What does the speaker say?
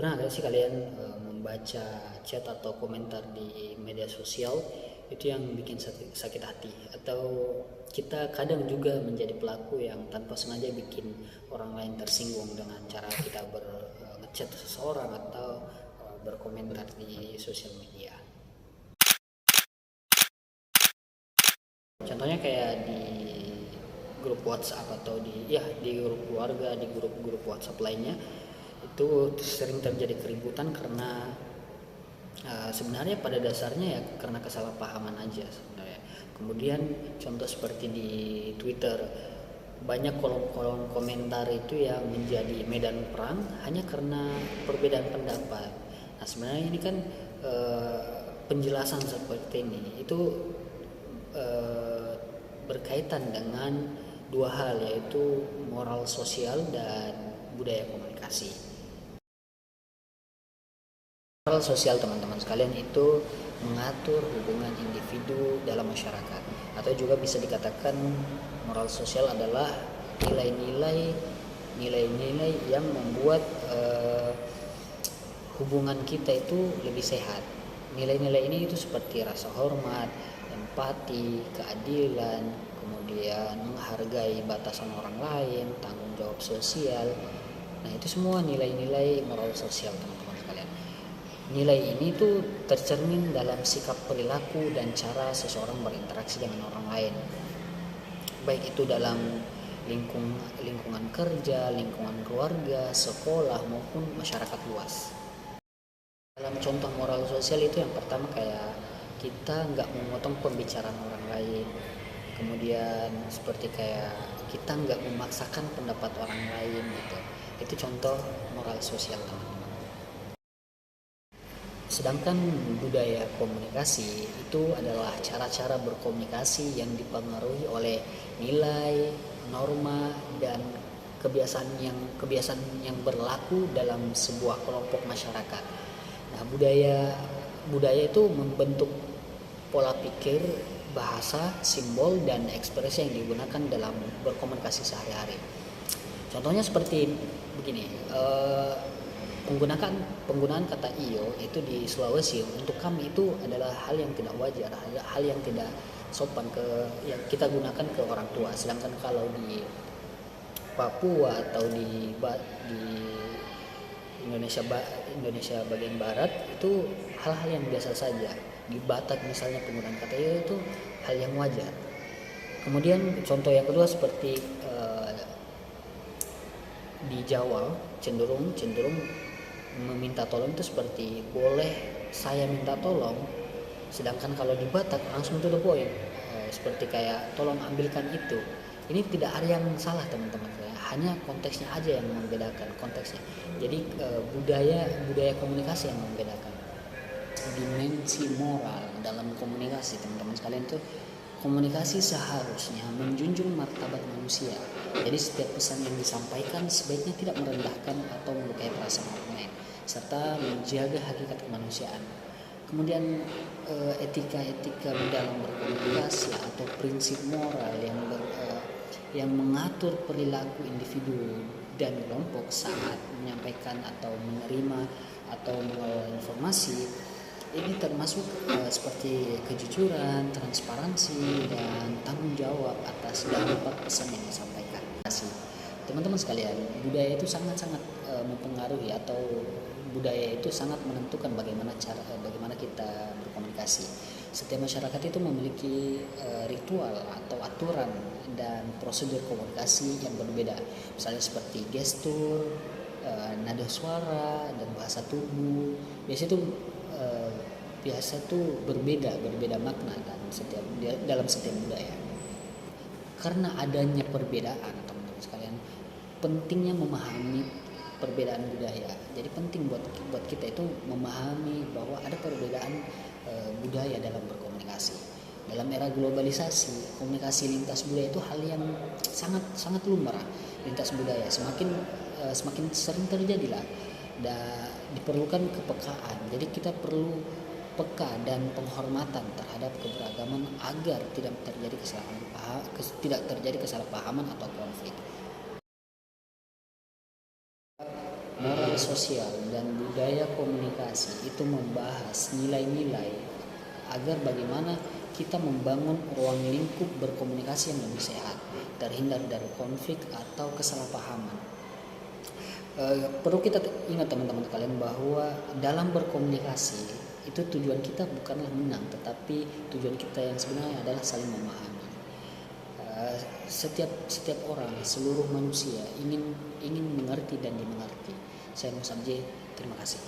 Pernah nggak sih kalian membaca chat atau komentar di media sosial itu yang bikin sakit hati, atau kita kadang juga menjadi pelaku yang tanpa sengaja bikin orang lain tersinggung dengan cara kita ngechat seseorang atau berkomentar di sosial media. Contohnya kayak di grup WhatsApp atau di grup keluarga, di grup-grup WhatsApp lainnya, itu sering terjadi keributan karena sebenarnya pada dasarnya ya karena kesalahpahaman aja sebenarnya. Kemudian contoh seperti di Twitter, banyak kolom-kolom komentar itu yang menjadi medan perang hanya karena perbedaan pendapat. Nah sebenarnya ini kan penjelasan seperti ini itu berkaitan dengan dua hal, yaitu moral sosial dan budaya komunikasi. Moral sosial, teman-teman sekalian, itu mengatur hubungan individu dalam masyarakat, atau juga bisa dikatakan moral sosial adalah nilai-nilai yang membuat hubungan kita itu lebih sehat. Nilai-nilai ini itu seperti rasa hormat, empati, keadilan, kemudian menghargai batasan orang lain, tanggung jawab sosial. Nah, itu semua nilai-nilai moral sosial, teman-teman sekalian. Nilai ini tuh tercermin dalam sikap perilaku dan cara seseorang berinteraksi dengan orang lain, baik itu dalam lingkungan kerja, lingkungan keluarga, sekolah, maupun masyarakat luas. Dalam contoh moral sosial itu yang pertama kayak kita nggak memotong pembicaraan orang lain, kemudian seperti kayak kita nggak memaksakan pendapat orang lain gitu. Itu contoh moral sosial, teman-teman. Sedangkan budaya komunikasi itu adalah cara-cara berkomunikasi yang dipengaruhi oleh nilai, norma, dan kebiasaan yang berlaku dalam sebuah kelompok masyarakat. Nah, budaya itu membentuk pola pikir, bahasa, simbol, dan ekspresi yang digunakan dalam berkomunikasi sehari-hari. Contohnya seperti begini, penggunaan kata iyo itu di Sulawesi untuk kami itu adalah hal yang tidak wajar, hal yang tidak sopan yang kita gunakan ke orang tua. Sedangkan kalau di Papua atau di Indonesia bagian barat itu hal-hal yang biasa saja. Di Batak misalnya penggunaan kata iyo itu hal yang wajar. Kemudian contoh yang kedua seperti di Jawa cenderung meminta tolong itu seperti boleh saya minta tolong, sedangkan kalau di Batak langsung to the point, seperti kayak tolong ambilkan itu. Ini tidak ada yang salah, teman-teman, hanya konteksnya aja yang membedakan konteksnya. Jadi budaya komunikasi yang membedakan. Dimensi moral dalam komunikasi, teman-teman sekalian, tuh komunikasi seharusnya menjunjung martabat manusia. Jadi setiap pesan yang disampaikan sebaiknya tidak merendahkan atau melukai perasaan orang lain, serta menjaga hakikat kemanusiaan. Kemudian etika-etika dalam berkomunikasi atau prinsip moral yang mengatur perilaku individu dan kelompok saat menyampaikan atau menerima atau mengelola informasi. Ini termasuk seperti kejujuran, transparansi, dan tanggung jawab atas dampak pesan yang disampaikan. Teman-teman sekalian, budaya itu sangat-sangat mempengaruhi, atau budaya itu sangat menentukan bagaimana kita berkomunikasi. Setiap masyarakat itu memiliki ritual atau aturan dan prosedur komunikasi yang berbeda. Misalnya seperti gestur, nada suara, dan bahasa tubuh. Biasa tuh berbeda makna dalam setiap budaya. Karena adanya perbedaan, teman-teman sekalian, pentingnya memahami perbedaan budaya. Jadi penting buat kita itu memahami bahwa ada perbedaan budaya dalam berkomunikasi. Dalam era globalisasi, komunikasi lintas budaya itu hal yang sangat lumrah. Lintas budaya semakin sering terjadi lah. Diperlukan kepekaan. Jadi kita perlu peka dan penghormatan terhadap keberagaman agar tidak terjadi kesalahpahaman atau konflik. Moral sosial dan budaya komunikasi itu membahas nilai-nilai agar bagaimana kita membangun ruang lingkup berkomunikasi yang lebih sehat, terhindar dari konflik atau kesalahpahaman. Perlu kita ingat teman-teman kalian bahwa dalam berkomunikasi itu tujuan kita bukanlah menang, tetapi tujuan kita yang sebenarnya adalah saling memahami. Setiap orang, seluruh manusia ingin mengerti dan dimengerti. Saya Musab J, terima kasih.